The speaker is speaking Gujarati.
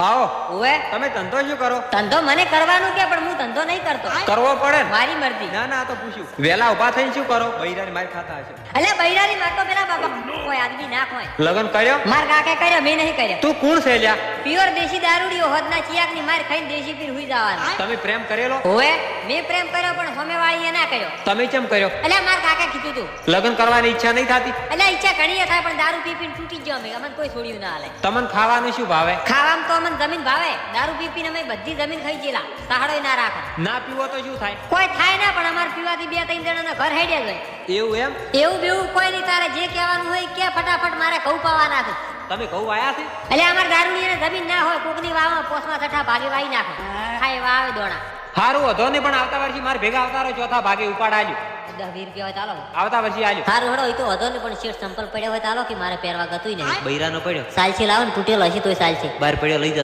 આવો ઓવે તમે ધંધો શું કરો? ધંધો મને કરવાનું કે પણ હું ધંધો નહીં કરતો. કરવો પડે ને. મારી મરજી. ના ના આ તો પૂછ્યું. વેલા ઉભા થઈને શું કરો? બૈરાની માર ખાતા હશે. અલ્યા બૈરાની માર તો પેલા બાપા કોઈ આદમી ના કોઈ. લગન કર્યો? માર કાકે કર્યો, મેં નહીં કર્યો. તું કોણ છે લ્યા? પ્યોર દેશી દારૂડિયો હોદના ચિયાકની માર ખાઈને દેશી પીર હુઈ જવાનું. તમે પ્રેમ કરેલો? ઓવે મેં પ્રેમ કર્યો પણ સામેવાળીએ ના કર્યો. તમે કેમ કર્યો? અલ્યા માર કાકે કીધું તું. લગન કરવાની ઈચ્છા નહીં થતી? અલ્યા ઈચ્છા ઘણી થાય પણ દારૂ પી પીને તૂટી ગયો અમે. અમને કોઈ છોડ્યું ના હાલે. તમને ખાવાનું શું ભાવે? ખાવામાં તો અમને જમીન ભાવે. દારૂ પી પીને અમે બધી જમીન ખાઈ ગયેલા. સહાડોય ના રાખે. ના પીવો તો શું થાય? કોઈ થાય ના પણ અમાર પીવાથી 2-3 જણાના ઘર હેડ્યા જાય. એવું એમ? એવું બેવું કોઈ નહીં. તારે જે કહેવાનું હોય કે ફટાફટ મારે ઘઉં પાવાના છે. તમે ઘઉં વાયા છે? એટલે અમાર દારૂડિયાને જમીન ના હોય કોકની વાવમાં પોસમાં છઠ્ઠા ભાગે વાઈ નાખે. ખાય વાવે દોણા. હારું વધો ને પણ આવતા વર્ષે મારે ભેગા આવતા રહો. ચોથા ભાગે ઉપાડ આલ્યું. 10-20 રૂપિયા હોય ચાલો. આવતા વર્ષે આલ્યું. સારું હડો એ તો વધો ને પણ શેઠ સંપલ પડ્યો હોય ચાલો કે મારે પહેરવા ગતું નહીં. બૈરાનો પડ્યો. સાલસી લાવો ને તૂટેલો હશે તોય ચાલશે. બહાર પડ્યો લઈ